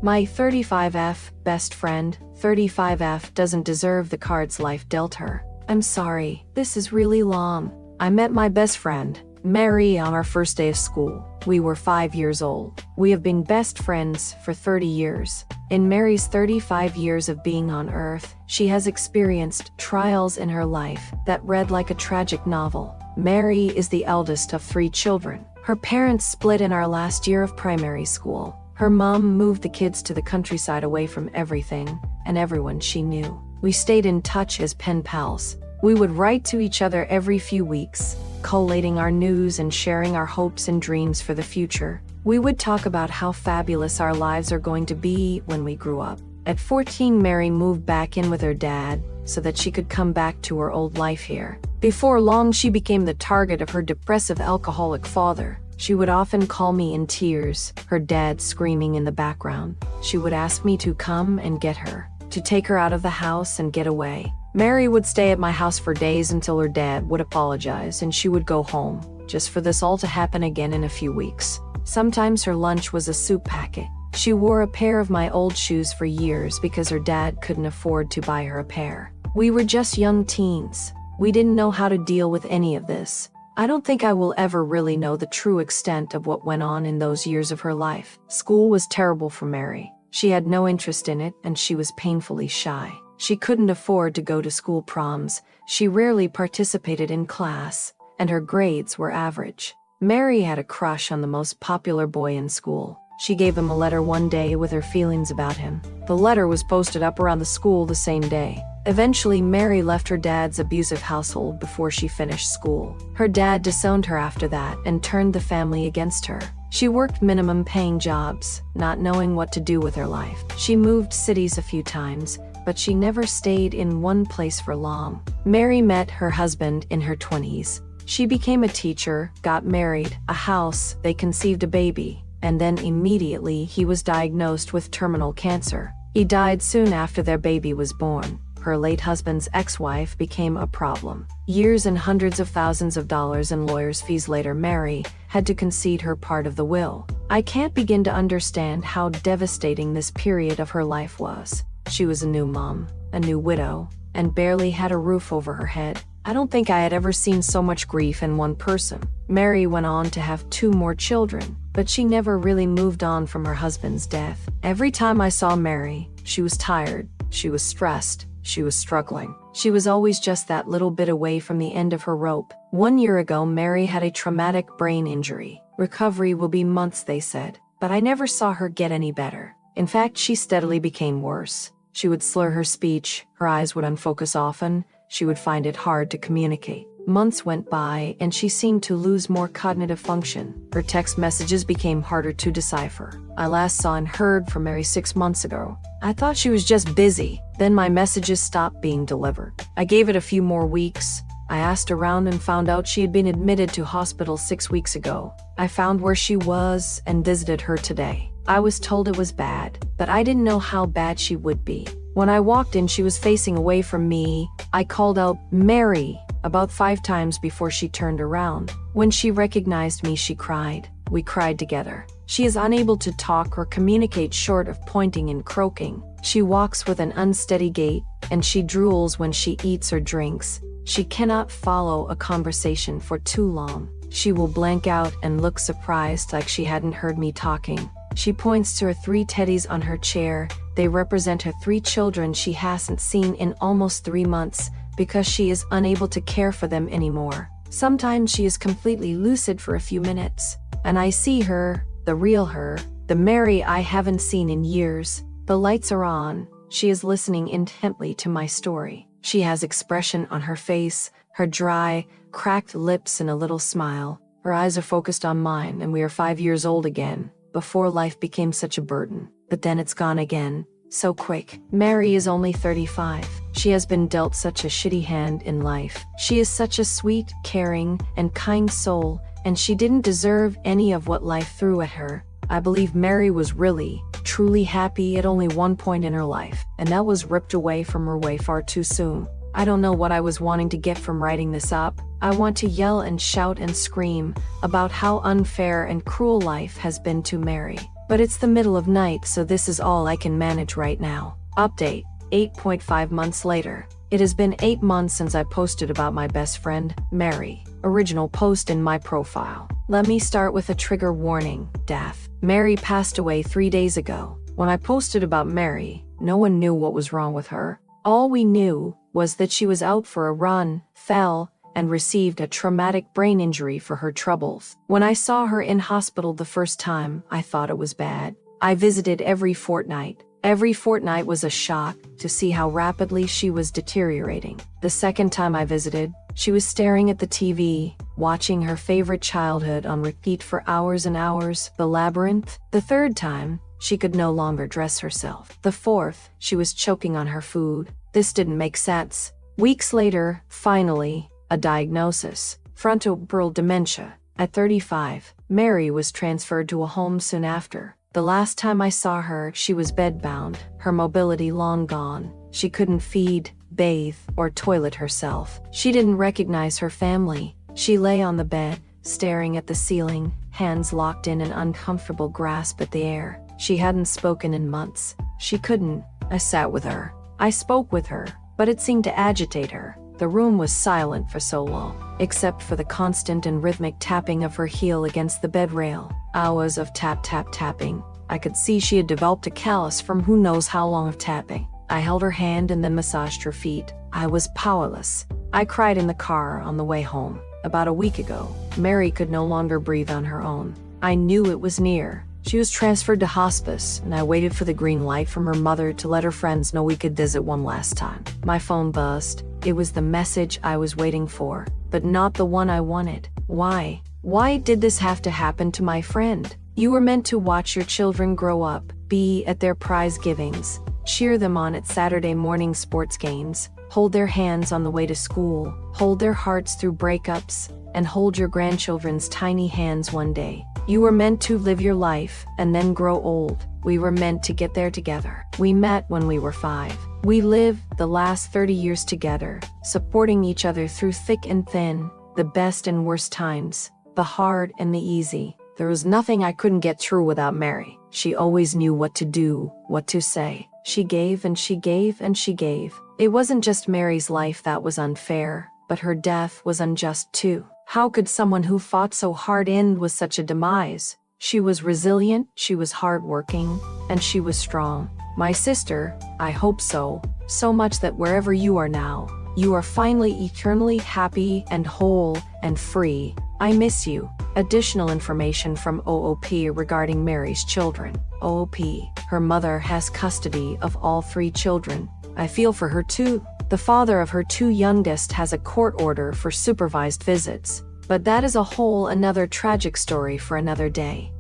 My 35F best friend, 35F doesn't deserve the cards life dealt her. I'm sorry, this is really long. I met my best friend, Mary, on our first day of school. We were 5 years old. We have been best friends for 30 years. In Mary's 35 years of being on Earth, she has experienced trials in her life that read like a tragic novel. Mary is the eldest of 3 children. Her parents split in our last year of primary school. Her mom moved the kids to the countryside away from everything and everyone she knew. We stayed in touch as pen pals. We would write to each other every few weeks, collating our news and sharing our hopes and dreams for the future. We would talk about how fabulous our lives are going to be when we grew up. At 14, Mary moved back in with her dad so that she could come back to her old life here. Before long, she became the target of her depressive alcoholic father. She would often call me in tears, her dad screaming in the background. She would ask me to come and get her, to take her out of the house and get away. Mary would stay at my house for days until her dad would apologize and she would go home, just for this all to happen again in a few weeks. Sometimes her lunch was a soup packet. She wore a pair of my old shoes for years because her dad couldn't afford to buy her a pair. We were just young teens. We didn't know how to deal with any of this. I don't think I will ever really know the true extent of what went on in those years of her life. School was terrible for Mary. She had no interest in it and she was painfully shy. She couldn't afford to go to school proms. She rarely participated in class, and her grades were average. Mary had a crush on the most popular boy in school. She gave him a letter one day with her feelings about him. The letter was posted up around the school the same day. Eventually, Mary left her dad's abusive household before she finished school. Her dad disowned her after that and turned the family against her. She worked minimum-paying jobs, not knowing what to do with her life. She moved cities a few times, but she never stayed in one place for long. Mary met her husband in her 20s. She became a teacher, got married, a house, they conceived a baby, and then immediately he was diagnosed with terminal cancer. He died soon after their baby was born. Her late husband's ex-wife became a problem. Years and hundreds of thousands of dollars in lawyers' fees later, Mary had to concede her part of the will. I can't begin to understand how devastating this period of her life was. She was a new mom, a new widow, and barely had a roof over her head. I don't think I had ever seen so much grief in one person. Mary went on to have 2 more children, but she never really moved on from her husband's death. Every time I saw Mary, she was tired, she was stressed, she was struggling. She was always just that little bit away from the end of her rope. 1 year ago, Mary had a traumatic brain injury. Recovery will be months, they said, but I never saw her get any better. In fact, she steadily became worse. She would slur her speech, her eyes would unfocus often, she would find it hard to communicate. Months went by and she seemed to lose more cognitive function. Her text messages became harder to decipher. I last saw and heard from Mary 6 months ago. I thought she was just busy. Then my messages stopped being delivered. I gave it a few more weeks. I asked around and found out she had been admitted to hospital 6 weeks ago. I found where she was and visited her today. I was told it was bad, but I didn't know how bad she would be. When I walked in, she was facing away from me. I called out, "Mary," about 5 times before she turned around. When she recognized me, she cried. We cried together. She is unable to talk or communicate short of pointing and croaking. She walks with an unsteady gait, and she drools when she eats or drinks. She cannot follow a conversation for too long. She will blank out and look surprised, like she hadn't heard me talking. She points to her 3 teddies on her chair. They represent her 3 children she hasn't seen in almost 3 months because she is unable to care for them anymore. Sometimes she is completely lucid for a few minutes, and I see her, the real her, the Mary I haven't seen in years. The lights are on. She is listening intently to my story. She has expression on her face, her dry, cracked lips and a little smile. Her eyes are focused on mine, and we are 5 years old again. Before life became such a burden, but then it's gone again, so quick. Mary is only 35. She has been dealt such a shitty hand in life. She is such a sweet, caring, and kind soul, and she didn't deserve any of what life threw at her. I believe Mary was really, truly happy at only one point in her life, and that was ripped away from her way far too soon. I don't know what I was wanting to get from writing this up. I want to yell and shout and scream about how unfair and cruel life has been to Mary. But it's the middle of night, so this is all I can manage right now. Update, 8.5 months later. It has been 8 months since I posted about my best friend, Mary. Original post in my profile. Let me start with a trigger warning, death. Mary passed away 3 days ago. When I posted about Mary, no one knew what was wrong with her. All we knew was that she was out for a run, fell, and received a traumatic brain injury for her troubles. When I saw her in hospital the first time, I thought it was bad. I visited every fortnight. Every fortnight was a shock to see how rapidly she was deteriorating. The second time I visited, she was staring at the TV, watching her favorite childhood on repeat for hours and hours, The Labyrinth. The third time, she could no longer dress herself. The fourth, she was choking on her food. This didn't make sense. Weeks later, finally, a diagnosis: frontotemporal dementia. At 35, Mary was transferred to a home soon after. The last time I saw her, she was bedbound, her mobility long gone. She couldn't feed, bathe, or toilet herself. She didn't recognize her family. She lay on the bed, staring at the ceiling, hands locked in an uncomfortable grasp at the air. She hadn't spoken in months. She couldn't. I sat with her. I spoke with her, but it seemed to agitate her. The room was silent for so long, except for the constant and rhythmic tapping of her heel against the bed rail. Hours of tapping. I could see she had developed a callus from who knows how long of tapping. I held her hand and then massaged her feet. I was powerless. I cried in the car on the way home. About a week ago, Mary could no longer breathe on her own. I knew it was near. She was transferred to hospice, and I waited for the green light from her mother to let her friends know we could visit one last time. My phone buzzed. It was the message I was waiting for, but not the one I wanted. Why? Why did this have to happen to my friend? You were meant to watch your children grow up, be at their prize givings, cheer them on at Saturday morning sports games, hold their hands on the way to school, hold their hearts through breakups, and hold your grandchildren's tiny hands one day. You were meant to live your life and then grow old. We were meant to get there together. We met when we were 5. We lived the last 30 years together, supporting each other through thick and thin, the best and worst times, the hard and the easy. There was nothing I couldn't get through without Mary. She always knew what to do, what to say. She gave and she gave and she gave. It wasn't just Mary's life that was unfair, but her death was unjust too. How could someone who fought so hard end with such a demise? She was resilient, she was hardworking, and she was strong. My sister, I hope so much that wherever you are now, you are finally eternally happy and whole and free. I miss you. Additional information from OOP regarding Mary's children. OOP, her mother has custody of all 3 children. I feel for her too. The father of her 2 youngest has a court order for supervised visits, but that is a whole another tragic story for another day.